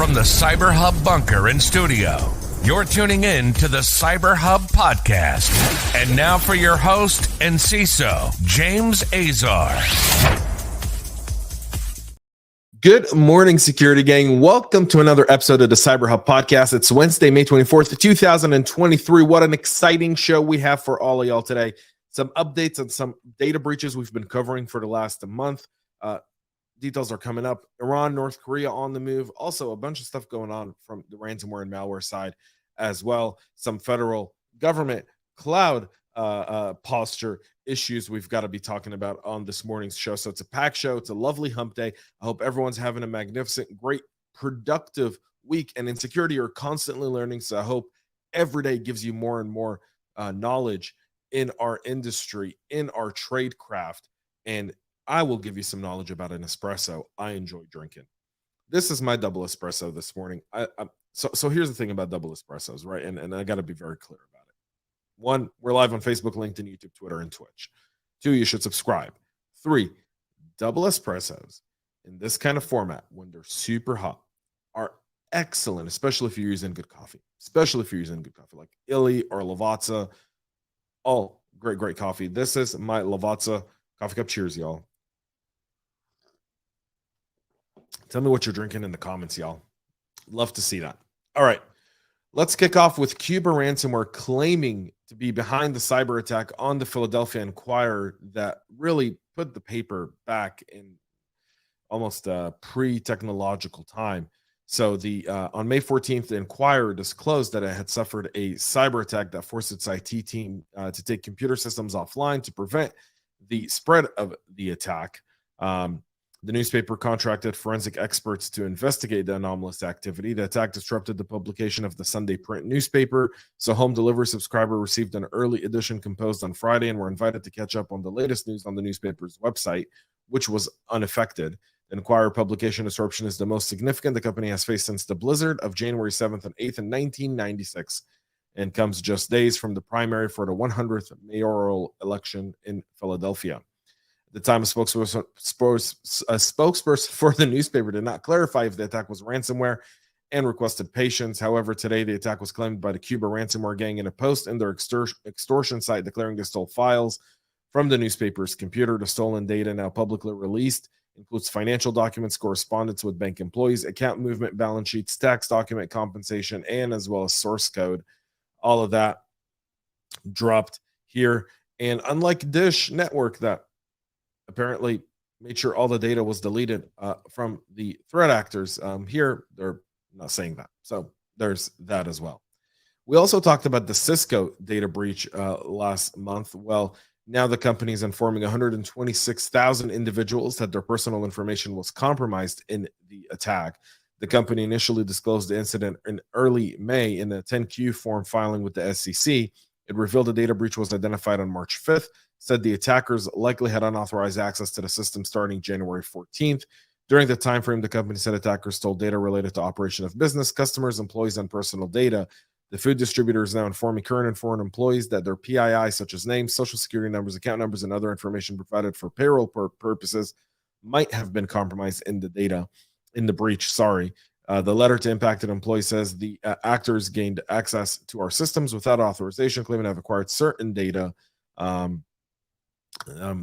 from the CyberHub bunker and studio, you're tuning in to the CyberHub Podcast. And now for your host and CISO, James Azar. Good morning, security gang. Welcome to another episode of the CyberHub Podcast. It's Wednesday, May 24th, 2023. What an exciting show we have for all of y'all today. Some updates on some data breaches we've been covering for the last month. Details are coming up. Iran, North Korea on the move. Also, a bunch of stuff going on from the ransomware and malware side as well. Some federal government cloud posture issues we've got to be talking about on this morning's show. So it's a packed show. It's a lovely hump day. I hope everyone's having a magnificent, great, productive week. And in security, you're constantly learning. So I hope every day gives you more and more knowledge in our industry, in our trade craft. And I will give you some knowledge about an espresso I enjoy drinking. This is my double espresso this morning. So here's the thing about double espressos, right? And I got to be very clear about it. One, we're live on Facebook, LinkedIn, YouTube, Twitter, and Twitch. Two, you should subscribe. Three, double espressos in this kind of format, when they're super hot, are excellent, especially if you're using good coffee. Especially if you're using good coffee, like Illy or Lavazza. All great coffee. This is my Lavazza coffee cup. Cheers, y'all. Tell me what you're drinking in the comments, y'all. Love to see that. All right. Let's kick off with Cuba Ransomware claiming to be behind the cyber attack on the Philadelphia Inquirer that really put the paper back in almost a pre-technological time. So on May 14th, the Inquirer disclosed that it had suffered a cyber attack that forced its IT team to take computer systems offline to prevent the spread of the attack. The newspaper contracted forensic experts to investigate the anomalous activity. The attack disrupted the publication of the Sunday print newspaper, so home delivery subscriber received an early edition composed on Friday and were invited to catch up on the latest news on the newspaper's website, which was unaffected. The Inquirer publication disruption is the most significant the company has faced since the blizzard of January 7th and 8th in 1996 and comes just days from the primary for the 100th mayoral election in Philadelphia. At the time, a spokesperson for the newspaper did not clarify if the attack was ransomware and requested patience. However, today the attack was claimed by the Cuba Ransomware gang in a post in their extortion site declaring they stole files from the newspaper's computer. The stolen data, now publicly released, includes financial documents, correspondence with bank employees, account movement, balance sheets, tax document, compensation, and as well as source code. All of that dropped here. And unlike Dish Network, that apparently made sure all the data was deleted from the threat actors, here they're not saying that. So there's that as well. We also talked about the Sysco data breach last month. Well, now the company is informing 126,000 individuals that their personal information was compromised in the attack. The company initially disclosed the incident in early May in a 10Q form filing with the SEC. It revealed the data breach was identified on March 5th, said the attackers likely had unauthorized access to the system starting January 14th. During the time frame, the company said attackers stole data related to operation of business, customers, employees, and personal data. The food distributor is now informing current and foreign employees that their PII, such as names, social security numbers, account numbers, and other information provided for payroll purposes, might have been compromised in the breach. The letter to impacted employees says the actors gained access to our systems without authorization, claiming to have acquired certain data.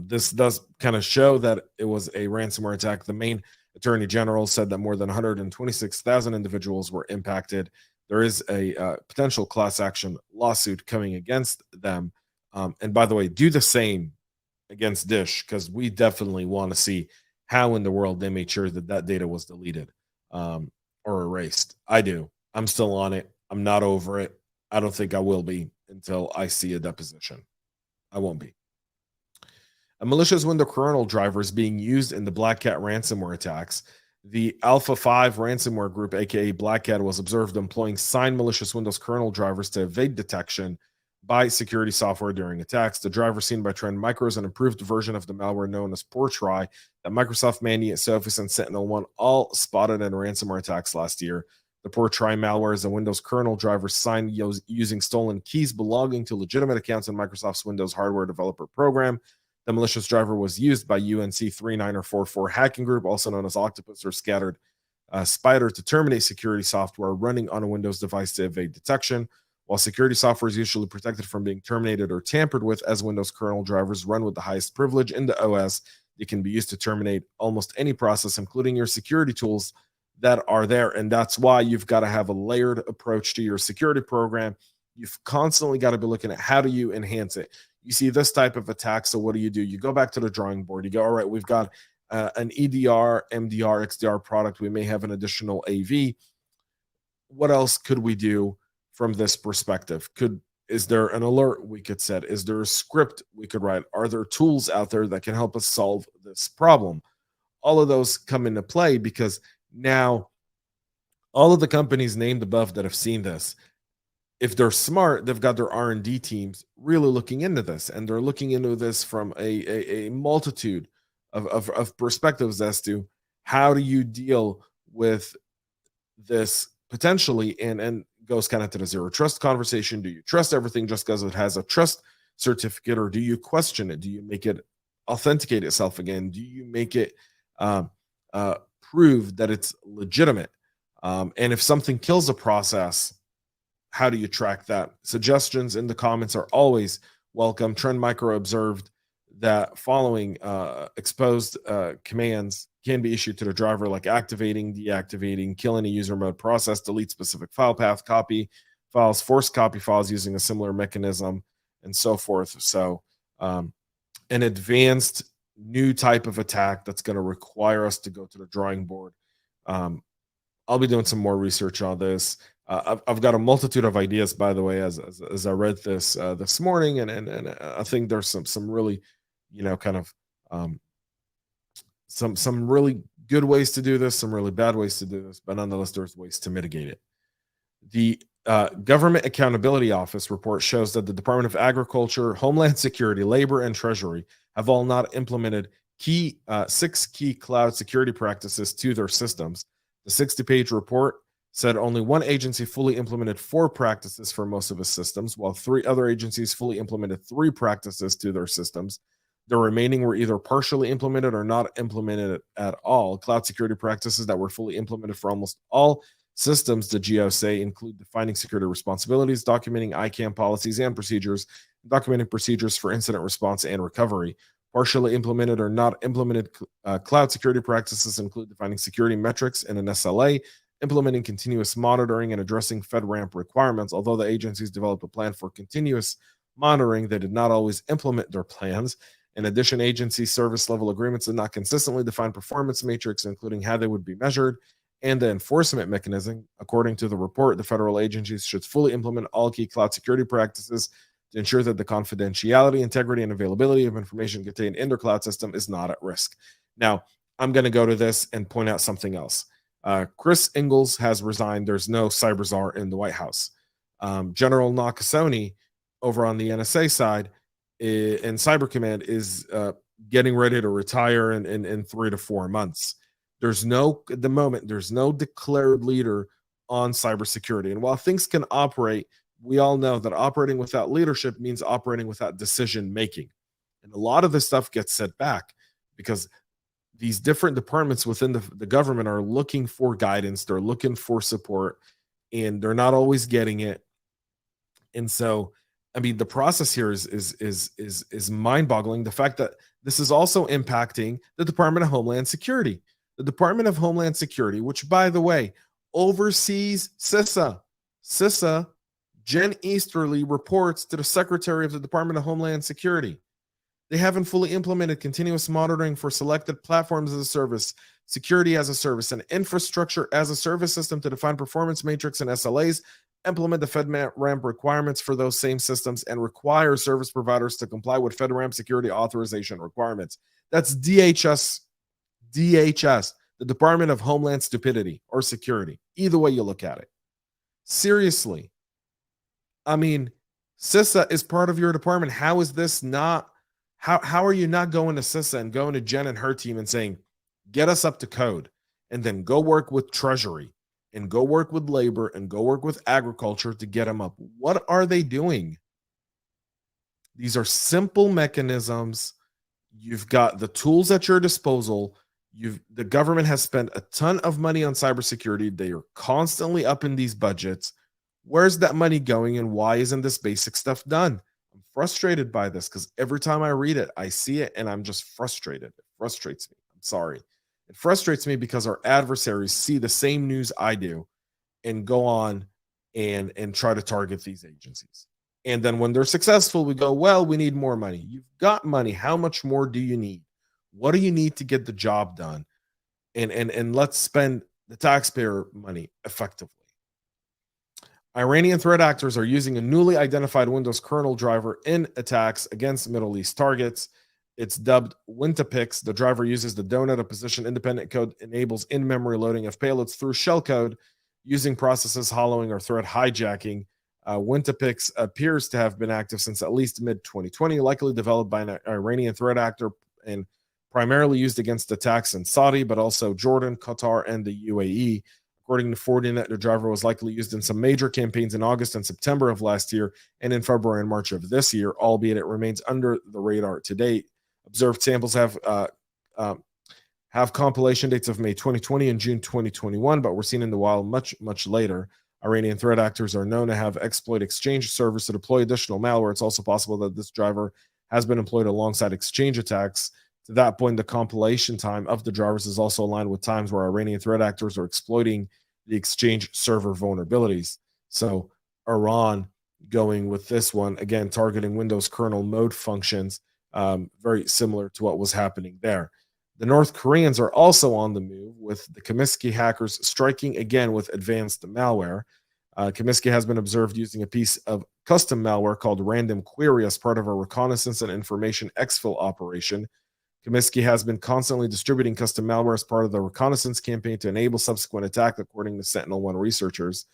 This does kind of show that it was a ransomware attack. The Maine Attorney General said that more than 126,000 individuals were impacted. There is a potential class action lawsuit coming against them. And by the way, do the same against Dish, because we definitely want to see how in the world they made sure that that data was deleted or erased. I do. I'm still on it. I'm not over it. I don't think I will be until I see a deposition. I won't be. A malicious Windows kernel driver is being used in the BlackCat ransomware attacks. The Alpha 5 ransomware group, aka BlackCat, was observed employing signed malicious Windows kernel drivers to evade detection by security software during attacks. The driver seen by Trend Micro is an improved version of the malware known as Portry that Microsoft, Mandiant, Sophos, and Sentinel-1 all spotted in ransomware attacks last year. The Portry malware is a Windows kernel driver signed using stolen keys belonging to legitimate accounts in Microsoft's Windows hardware developer program. The malicious driver was used by UNC 3944 hacking group, also known as Octopus or Scattered Spider to terminate security software running on a Windows device to evade detection. While security software is usually protected from being terminated or tampered with, as Windows kernel drivers run with the highest privilege in the OS, it can be used to terminate almost any process, including your security tools that are there. And that's why you've got to have a layered approach to your security program. You've constantly got to be looking at how do you enhance it. You see this type of attack, so what do? You go back to the drawing board. You go, all right, we've got an EDR, MDR, XDR product. We may have an additional AV. What else could we do from this perspective? Is there an alert we could set? Is there a script we could write? Are there tools out there that can help us solve this problem? All of those come into play because now all of the companies named above that have seen this, if they're smart, they've got their R&D teams really looking into this, and they're looking into this from a multitude of perspectives as to how do you deal with this potentially, and goes kind of to the zero trust conversation. Do you trust everything just because it has a trust certificate, or do you question it? Do you make it authenticate itself again? Do you make it prove that it's legitimate? And if something kills a process, how do you track that? Suggestions in the comments are always welcome. Trend Micro observed that following exposed commands can be issued to the driver, like activating, deactivating, killing a user mode process, delete specific file path, copy files, force copy files using a similar mechanism, and so forth. So an advanced new type of attack that's going to require us to go to the drawing board. I'll be doing some more research on this. I've got a multitude of ideas, by the way, as I read this this morning, and I think there's some really, kind of some really good ways to do this, some really bad ways to do this, but nonetheless, there's ways to mitigate it. The Government Accountability Office report shows that the Department of Agriculture, Homeland Security, Labor, and Treasury have all not implemented 6 key cloud security practices to their systems. The 60-page report said only one agency fully implemented 4 practices for most of its systems, while 3 other agencies fully implemented 3 practices to their systems. The remaining were either partially implemented or not implemented at all. Cloud security practices that were fully implemented for almost all systems, the GSA, include defining security responsibilities, documenting ICAM policies and procedures, documenting procedures for incident response and recovery. Partially implemented or not implemented cloud security practices include defining security metrics in an SLA, implementing continuous monitoring, and addressing FedRAMP requirements. Although the agencies developed a plan for continuous monitoring, they did not always implement their plans. In addition, agency service level agreements did not consistently define performance matrix, including how they would be measured and the enforcement mechanism. According to the report, the federal agencies should fully implement all key cloud security practices to ensure that the confidentiality, integrity, and availability of information contained in their cloud system is not at risk. Now, I'm going to go to this and point out something else. Chris Ingalls has resigned. There's no cyber czar in the White House. General Nakasone over on the NSA side and Cyber Command is getting ready to retire in 3 to 4 months. At the moment, there's no declared leader on cybersecurity. And while things can operate, we all know that operating without leadership means operating without decision making. And a lot of this stuff gets set back because these different departments within the government are looking for guidance, they're looking for support, and they're not always getting it. And so, I mean, the process here is mind-boggling. The fact that this is also impacting the Department of Homeland Security. The Department of Homeland Security, which, by the way, oversees CISA. CISA, Jen Easterly, reports to the Secretary of the Department of Homeland Security. They haven't fully implemented continuous monitoring for selected platforms as a service, security as a service, and infrastructure as a service system to define performance matrix and SLAs, implement the FedRAMP requirements for those same systems, and require service providers to comply with FedRAMP security authorization requirements. That's DHS, the Department of Homeland Stupidity or Security, either way you look at it. Seriously. I mean, CISA is part of your department. How is this not? How are you not going to CISA and going to Jen and her team and saying, get us up to code, and then go work with Treasury and go work with Labor and go work with Agriculture to get them up? What are they doing? These are simple mechanisms. You've got the tools at your disposal. The government has spent a ton of money on cybersecurity. They are constantly upping these budgets. Where's that money going, and why isn't this basic stuff done? I'm frustrated by this because every time I read it, I see it, and I'm just frustrated. It frustrates me. I'm sorry. It frustrates me because our adversaries see the same news I do and go on and try to target these agencies. And then when they're successful, we go, well, we need more money. You've got money. How much more do you need? What do you need to get the job done? And let's spend the taxpayer money effectively. Iranian threat actors are using a newly identified Windows kernel driver in attacks against Middle East targets. It's dubbed Wintapix. The driver uses the donut of position-independent code, enables in-memory loading of payloads through shellcode using processes hollowing or threat hijacking. Wintapix appears to have been active since at least mid-2020, likely developed by an Iranian threat actor and primarily used against attacks in Saudi, but also Jordan, Qatar, and the UAE. According to Fortinet, the driver was likely used in some major campaigns in August and September of last year and in February and March of this year, albeit it remains under the radar to date. Observed samples have compilation dates of May 2020 and June 2021, but were seen in the wild much, much later. Iranian threat actors are known to have exploit Exchange servers to deploy additional malware. It's also possible that this driver has been employed alongside Exchange attacks. To that point, the compilation time of the drivers is also aligned with times where Iranian threat actors are exploiting the Exchange server vulnerabilities. So Iran going with this one, again, targeting Windows kernel mode functions, very similar to what was happening there. The North Koreans are also on the move, with the Kimsuky hackers striking again with advanced malware. Kimsuky has been observed using a piece of custom malware called Random Query as part of a reconnaissance and information exfil operation. Kimsuky has been constantly distributing custom malware as part of the reconnaissance campaign to enable subsequent attack, according to SentinelOne researchers.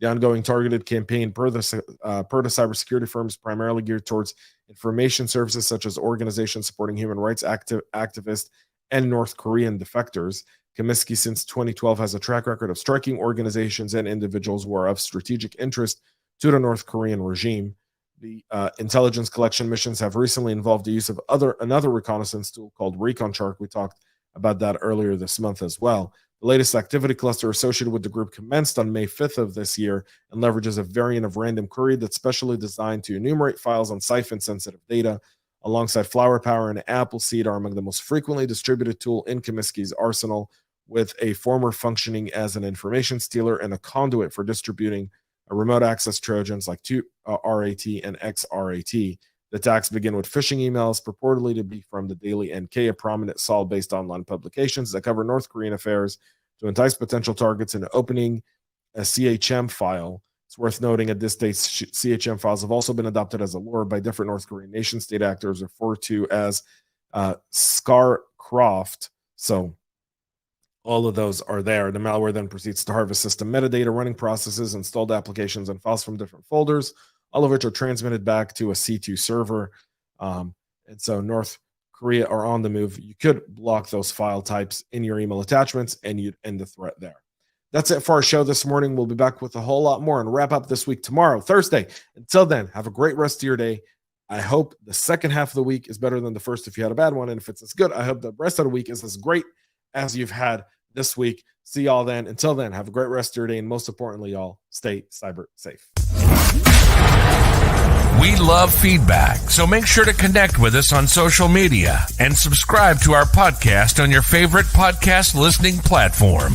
The ongoing targeted campaign per the cybersecurity firm is primarily geared towards information services such as organizations supporting human rights activists and North Korean defectors. Kimsuky, since 2012, has a track record of striking organizations and individuals who are of strategic interest to the North Korean regime. The intelligence collection missions have recently involved the use of another reconnaissance tool called ReconChart. We talked about that earlier this month as well. The latest activity cluster associated with the group commenced on May 5th of this year and leverages a variant of Random Query that's specially designed to enumerate files on siphon-sensitive data. Alongside Flower Power and Appleseed are among the most frequently distributed tool in Kimsuky's arsenal, with a former functioning as an information stealer and a conduit for distributing remote access Trojans like RAT and XRAT. The attacks begin with phishing emails purportedly to be from the Daily NK, a prominent Seoul-based online publications that cover North Korean affairs, to entice potential targets into opening a CHM file. It's worth noting at this date, CHM files have also been adopted as a lure by different North Korean nation-state actors referred to as Scarcroft. So all of those are there. The malware then proceeds to harvest system metadata, running processes, installed applications, and files from different folders, all of which are transmitted back to a C2 server. And so North Korea are on the move. You could block those file types in your email attachments, and you'd end the threat there. That's it for our show this morning. We'll be back with a whole lot more and wrap up this week tomorrow, Thursday. Until then, have a great rest of your day. I hope the second half of the week is better than the first if you had a bad one. And if it's as good, I hope the rest of the week is as great as you've had this week. See y'all then. Until then, have a great rest of your day. And most importantly, y'all, stay cyber safe. We love feedback, so make sure to connect with us on social media and subscribe to our podcast on your favorite podcast listening platform.